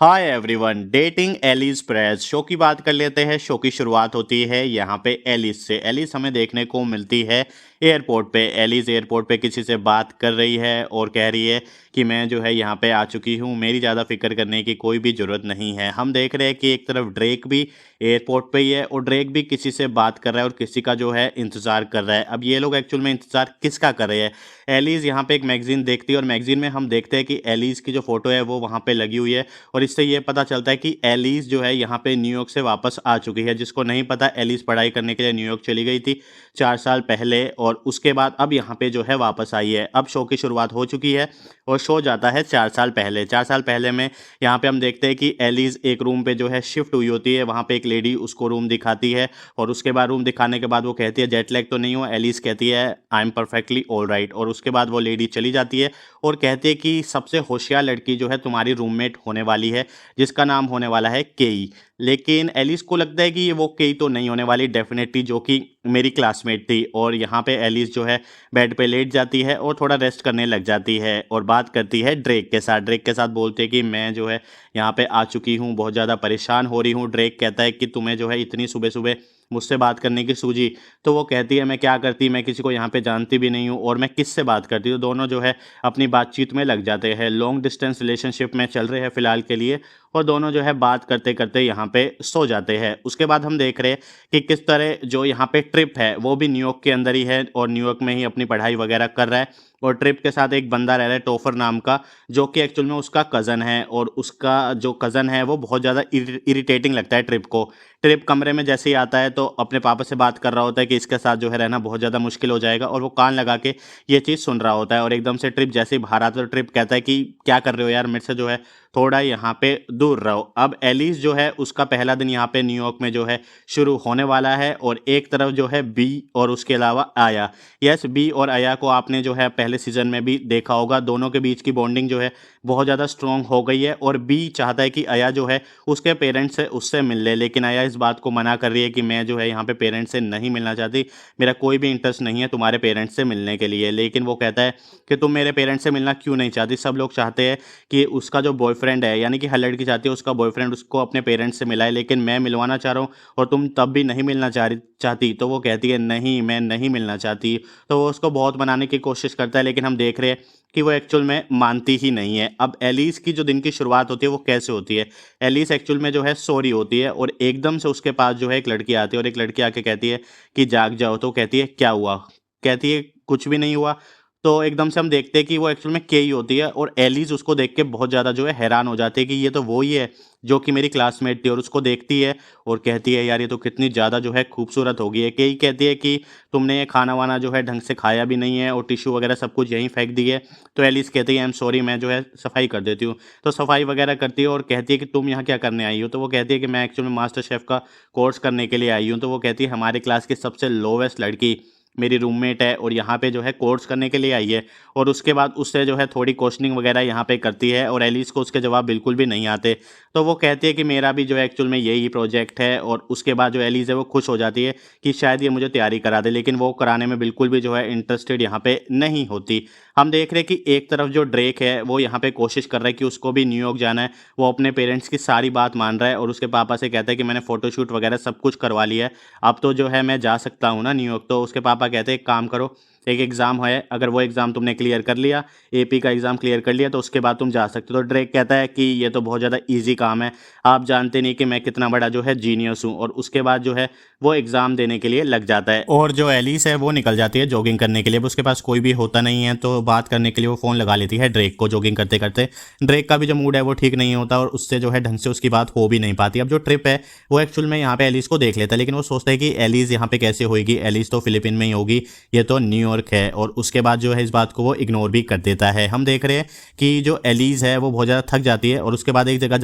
हाय everyone, dating Alice press show की बात कर लेते हैं। शो की शुरुआत होती है यहाँ पे एलिस से। एलिस हमें देखने को मिलती है एयरपोर्ट पे। एलिस एयरपोर्ट पे किसी से बात कर रही है और कह रही है कि मैं जो है यहाँ पे आ चुकी हूँ, मेरी ज़्यादा फिक्र करने की कोई भी ज़रूरत नहीं है। हम देख रहे हैं कि एक तरफ ड्रेक भी एयरपोर्ट पे ही है और ड्रेक भी किसी से बात कर रहा है और किसी का जो है इंतज़ार कर रहा है। अब ये लोग एक्चुअल में इंतज़ार किसका कर रहे हैं? एलिस यहाँ पे एक मैगजीन देखती है और मैगजीन में हम देखते हैं कि एलिस की जो फोटो है वो वहाँ पे लगी हुई है और इससे ये पता चलता है कि एलिस जो है यहाँ पे न्यूयॉर्क से वापस आ चुकी है। जिसको नहीं पता, एलिस पढ़ाई करने के लिए न्यूयॉर्क चली गई थी 4 साल पहले और उसके बाद अब यहाँ पे जो है वापस आई है। अब शो की शुरुआत हो चुकी है और शो जाता है 4 साल पहले। 4 साल पहले में यहाँ पे हम देखते हैं कि एलिस एक रूम पे जो है शिफ्ट हुई होती है। वहाँ पे एक लेडी उसको रूम दिखाती है और उसके बाद रूम दिखाने के बाद वो कहती है जेट लैग तो नहीं हो। एलिस कहती है I am perfectly all right और उसके बाद वो लेडी चली जाती है और कहती है कि सबसे होशियार लड़की जो है तुम्हारी रूममेट होने वाली है, जिसका नाम होने वाला है केई। लेकिन एलिस को लगता है कि ये वो केई तो नहीं होने वाली डेफिनेटली, जो कि मेरी क्लासमेट थी। और यहाँ पे एलिस जो है बेड पे लेट जाती है और थोड़ा रेस्ट करने लग जाती है और बात करती है ड्रेक के साथ। ड्रेक के साथ बोलते हैं कि मैं जो है यहाँ पे आ चुकी हूँ, बहुत ज़्यादा परेशान हो रही हूँ। ड्रेक कहता है कि तुम्हें जो है इतनी सुबह सुबह मुझसे बात करने की सूझी। तो वो कहती है मैं क्या करती, मैं किसी को यहाँ पे जानती भी नहीं हूँ और मैं किससे बात करती हूँ। दोनों जो है अपनी बातचीत में लग जाते हैं। लॉन्ग डिस्टेंस रिलेशनशिप में चल रहे हैं फिलहाल के लिए और दोनों जो है बात करते करते यहाँ पे सो जाते हैं। उसके बाद हम देख रहे हैं कि किस तरह जो यहाँ पे ट्रिप है वो भी न्यूयॉर्क के अंदर ही है और न्यूयॉर्क में ही अपनी पढ़ाई वगैरह कर रहा है। और ट्रिप के साथ एक बंदा रह रहा है टोफर नाम का, जो कि एक्चुअल में उसका कज़न है और उसका जो कज़न है वो बहुत ज़्यादा इरिटेटिंग लगता है ट्रिप को। ट्रिप कमरे में जैसे ही आता है तो अपने पापा से बात कर रहा होता है कि इसके साथ जो है रहना बहुत ज़्यादा मुश्किल हो जाएगा और वो कान लगा के ये चीज़ सुन रहा होता है। और एकदम से ट्रिप जैसे ही बाहर आता है तो ट्रिप कहता है कि क्या कर रहे हो यार, मेरे से जो है थोड़ा यहाँ पे दूर रहो। अब एलिस जो है उसका पहला दिन यहाँ पे न्यूयॉर्क में जो है शुरू होने वाला है और एक तरफ जो है बी और उसके अलावा आया। यस, बी और आया को आपने जो है पहले सीजन में भी देखा होगा। दोनों के बीच की बॉन्डिंग जो है बहुत ज़्यादा स्ट्रॉन्ग हो गई है और बी चाहता है कि आया जो है उसके पेरेंट्स से उससे मिल ले, लेकिन आया इस बात को मना कर रही है कि मैं जो है यहाँ पे पेरेंट्स से नहीं मिलना चाहती, मेरा कोई भी इंटरेस्ट नहीं है तुम्हारे पेरेंट्स से मिलने के लिए। लेकिन वो कहता है कि तुम मेरे पेरेंट्स से मिलना क्यों नहीं चाहती, सब लोग चाहते हैं कि उसका जो बॉयफ्रेंड है, यानी कि हर लड़की चाहती है उसका बॉयफ्रेंड उसको अपने पेरेंट्स से मिलाए, लेकिन मैं मिलवाना चाह रहा हूँ और तुम तब भी नहीं मिलना चाहती। तो वो कहती है नहीं, मैं नहीं मिलना चाहती। तो वो उसको बहुत मनाने की कोशिश करता है, लेकिन हम देख रहे हैं कि वो एक्चुअल में मानती ही नहीं है। अब एलिस की जो दिन की शुरुआत होती है वो कैसे होती है? एलिस एक्चुअल में जो है सो रही होती है और एकदम से उसके पास जो है एक लड़की आती है और एक लड़की आके कहती है कि जाग जाओ। तो कहती है क्या हुआ? कहती है कुछ भी नहीं हुआ। तो एकदम से हम देखते हैं कि वो एक्चुअल में केई होती है और एलिस उसको देख के बहुत ज़्यादा जो है हैरान हो जाती है कि ये तो वो ही है जो कि मेरी क्लासमेट थी। और उसको देखती है और कहती है यार ये तो कितनी ज़्यादा जो है खूबसूरत हो गई है। केई कहती है कि तुमने ये खाना वाना जो है ढंग से खाया भी नहीं है और टिश्यू वगैरह सब कुछ यहीं फेंक दी है। तो एलिस कहती है आई एम सॉरी, मैं जो है सफाई कर देती हूँ। तो सफाई वगैरह करती है और कहती है कि तुम यहाँ क्या करने आई हो? तो वो कहती है कि मैं एक्चुअली मास्टर शेफ़ का कोर्स करने के लिए आई हूँ। तो वो कहती है हमारे क्लास की सबसे लोवेस्ट लड़की मेरी रूममेट है और यहाँ पे जो है कोर्स करने के लिए आई है। और उसके बाद उससे जो है थोड़ी क्वेश्चनिंग वगैरह यहाँ पे करती है और एलिस को उसके जवाब बिल्कुल भी नहीं आते। तो वो कहती है कि मेरा भी जो है एक्चुअल में यही प्रोजेक्ट है। और उसके बाद जो एलिस है वो खुश हो जाती है कि शायद ये मुझे तैयारी करा दे, लेकिन वो कराने में बिल्कुल भी जो है इंटरेस्टेड यहाँ पे नहीं होती। हम देख रहे हैं कि एक तरफ जो ड्रेक है वो यहाँ पे कोशिश कर रहा है कि उसको भी न्यूयॉर्क जाना है। वो अपने पेरेंट्स की सारी बात मान रहा है और उसके पापा से कहता है कि मैंने फ़ोटोशूट वगैरह सब कुछ करवा लिया है, अब तो जो है मैं जा सकता हूँ ना न्यूयॉर्क। तो उसके पापा कहते हैं एक काम करो, एक एग्ज़ाम है, अगर वो एग्ज़ाम तुमने क्लियर कर लिया, एपी का एग्ज़ाम क्लियर कर लिया, तो उसके बाद तुम जा सकते हो। तो ड्रेक कहता है कि ये तो बहुत ज़्यादा ईजी काम है, आप जानते नहीं कि मैं कितना बड़ा जो है जीनियस हूँ। और उसके बाद जो है वो एग्ज़ाम देने के लिए लग जाता है और जो एलिस है वो निकल जाती है जॉगिंग करने के लिए। अब उसके पास कोई भी होता नहीं है तो बात करने के लिए वो फ़ोन लगा लेती है ड्रेक को जॉगिंग करते करते। ड्रेक का भी जो मूड है वो ठीक नहीं होता और उससे जो है ढंग से उसकी बात हो भी नहीं पाती। अब जो ट्रिप है वो एक्चुअल में यहाँ पे एलिस को देख लेता है, लेकिन वो सोचता है कि एलिस यहाँ पे कैसे होगी, एलिस तो फिलीपीन में ही होगी, ये तो न्यूयॉर्क है। और उसके बाद जो है इस बात को वो इग्नोर भी कर देता है। हम देख रहे हैं कि जो एलिस है वो बहुत ज़्यादा थक जाती है और उसके बाद एक जगह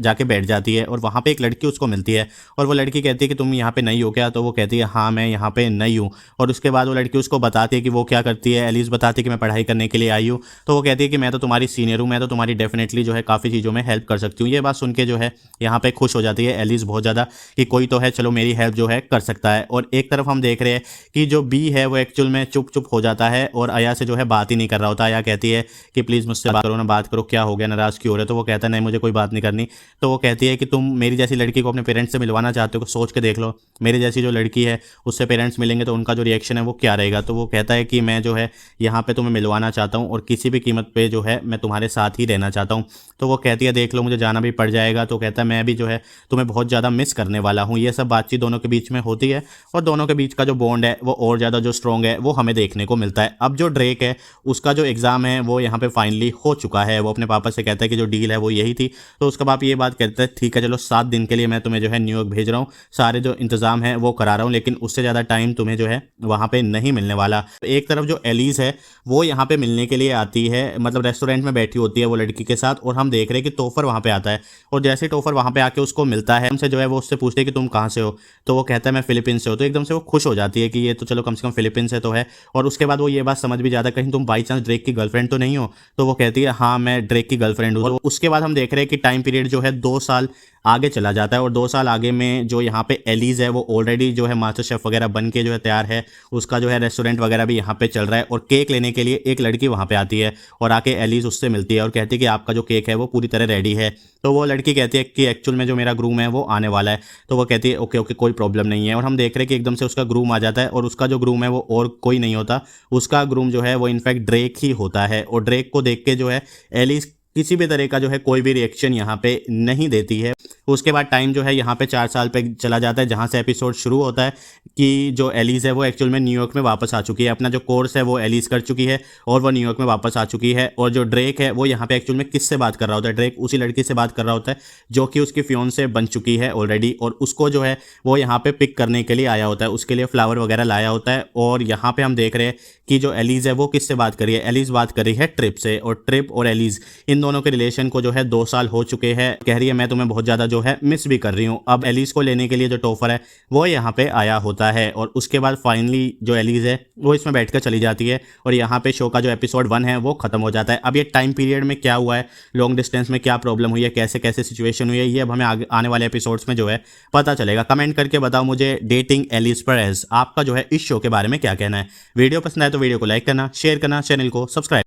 जाके बैठ जाती है और वहाँ पे एक लड़की उसको मिलती है और वो लड़की कहती है कि तुम यहाँ पे नई हो क्या? तो वो कहती है हाँ मैं यहाँ पे नई हूँ। और उसके बाद वो लड़की उसको बताती है कि वो क्या करती है। एलिस बताती है कि मैं पढ़ाई करने के लिए आई हूँ। तो वो कहती है कि मैं तो तुम्हारी सीनियर हूँ, मैं तो तुम्हारी डेफिनेटली जो है काफ़ी चीज़ों में हेल्प कर सकती हूँ। ये बात सुन के जो है यहाँ पे खुश हो जाती है एलिस बहुत ज़्यादा कि कोई तो है चलो मेरी हेल्प जो है कर सकता है। और एक तरफ हम देख रहे हैं कि जो बी है वो एक्चुअल में चुप चुप हो जाता है और आया से जो है बात ही नहीं कर रहा होता। आया कहती है कि प्लीज़ मुझसे बात करो ना, बात करो, क्या हो गया, नाराज़ क्यों हो रहे हो? तो वो कहता है नहीं मुझे कोई बात नहीं करनी। तो वो कहती है कि तुम मेरी जैसी लड़की को अपने पेरेंट्स से मिलवाना चाहते हो, सोच के देख लो, मेरी जैसी जो लड़की है उससे पेरेंट्स मिलेंगे तो उनका जो रिएक्शन है वो क्या रहेगा। तो वो कहता है कि मैं जो है यहाँ पे तुम्हें मिलवाना चाहता हूँ और किसी भी कीमत पे जो है मैं तुम्हारे साथ ही रहना चाहता हूँ। तो वो कहती है देख लो मुझे जाना भी पड़ जाएगा। तो कहता है मैं भी जो है तुम्हें बहुत ज़्यादा मिस करने वाला हूँ। ये सब बातचीत दोनों के बीच में होती है और दोनों के बीच का जो बॉन्ड है वो और ज़्यादा जो स्ट्रॉन्ग है वो हमें देखने को मिलता है। अब जो ड्रेक है उसका जो एग्ज़ाम है वो यहाँ पे फाइनली हो चुका है। वो अपने पापा से कहता है कि जो डील है वो यही थी। तो उसका बाप ये बात कहता है ठीक है चलो 7 दिन के लिए मैं तुम्हें जो है न्यूयॉर्क भेज रहा हूँ, सारे जो इंतज़ाम है वो करा रहा हूँ, लेकिन उससे ज़्यादा टाइम तुम्हें जो है वहाँ पे नहीं मिलने वाला। एक तरफ जो एलिस है वो यहाँ पे मिलने के लिए आती है, मतलब रेस्टोरेंट में बैठी होती है वो लड़की के साथ, और हम देख रहे हैं कि तोफर वहाँ पे आता है। और जैसे टोफर वहाँ पे आके उसको मिलता है, हमसे जो है वो उससे पूछते हैं कि तुम कहाँ से हो। तो वो कहता है मैं फिलीपींस से हो। तो एकदम से वो खुश हो जाती है कि ये तो चलो कम से कम फिलीपींस से तो है। और उसके बाद वो ये बात समझ भी जाता है कहीं तुम बाई चांस ड्रेक की गर्लफ्रेंड तो नहीं हो। तो वो कहती है हाँ मैं ड्रेक की गर्लफ्रेंड हूँ। और उसके बाद हम देख रहे हैं कि टाइम पीरियड जो है 2 साल आगे चला जाता है और 2 साल आगे में जो यहाँ पे एलिस है वो ऑलरेडी जो है मास्टर शेफ वगैरह बन के जो है तैयार है। उसका जो है रेस्टोरेंट वगैरह भी यहाँ पे चल रहा है और केक लेने के लिए एक लड़की वहाँ पे आती है और आके एलिस उससे मिलती है और कहती है कि आपका जो केक है वो पूरी तरह रेडी है। तो वो लड़की कहती है कि एक्चुअल में जो मेरा ग्रूम है वो आने वाला है। तो वो कहती है ओके ओके कोई प्रॉब्लम नहीं है। और हम देख रहे हैं कि एकदम से उसका ग्रूम आ जाता है और उसका जो ग्रूम है वो और कोई नहीं होता, उसका ग्रूम जो है वो इनफैक्ट ड्रेक ही होता है। और ड्रेक को देख के जो है एलिस किसी भी तरह का जो है कोई भी रिएक्शन यहाँ पे नहीं देती है। उसके बाद टाइम जो है यहाँ पे 4 साल पे चला जाता है, जहाँ से एपिसोड शुरू होता है कि जो एलिस है वो एक्चुअल में न्यूयॉर्क में वापस आ चुकी है। अपना जो कोर्स है वो एलिस कर चुकी है और वो न्यूयॉर्क में वापस आ चुकी है। और जो ड्रेक है वो यहाँ पे एक्चुअल में किससे बात कर रहा होता है, ड्रेक उसी लड़की से बात कर रहा होता है जो कि उसकी फियोंसे बन चुकी है ऑलरेडी। और उसको जो है वो यहाँ पे पिक करने के लिए आया होता है, उसके लिए फ्लावर वगैरह लाया होता है। और यहाँ पे हम देख रहे हैं कि जो एलिस है वो किससे बात कर रही है, एलिस बात कर रही है ट्रिप से। और ट्रिप और एलिस इन दोनों के रिलेशन को जो है 2 साल हो चुके हैं। कह रही है मैं तुम्हें बहुत ज़्यादा जो है मिस भी कर रही हूँ। अब एलिस को लेने के लिए जो टोफर है वो यहाँ पे आया होता है और उसके बाद फाइनली जो एलिस है वो इसमें बैठकर चली जाती है और यहाँ पे शो का जो एपिसोड 1 है वो खत्म हो जाता है। अब ये टाइम पीरियड में क्या हुआ है, लॉन्ग डिस्टेंस में क्या प्रॉब्लम हुई है, कैसे कैसे सिचुएशन हुई है, ये अब हमें आने वाले एपिसोड्स में जो है पता चलेगा। कमेंट करके बताओ मुझे डेटिंग एलिस पेरेज आपका जो है इस शो के बारे में क्या कहना है। वीडियो पसंद आए तो वीडियो को लाइक करना, शेयर करना, चैनल को सब्सक्राइब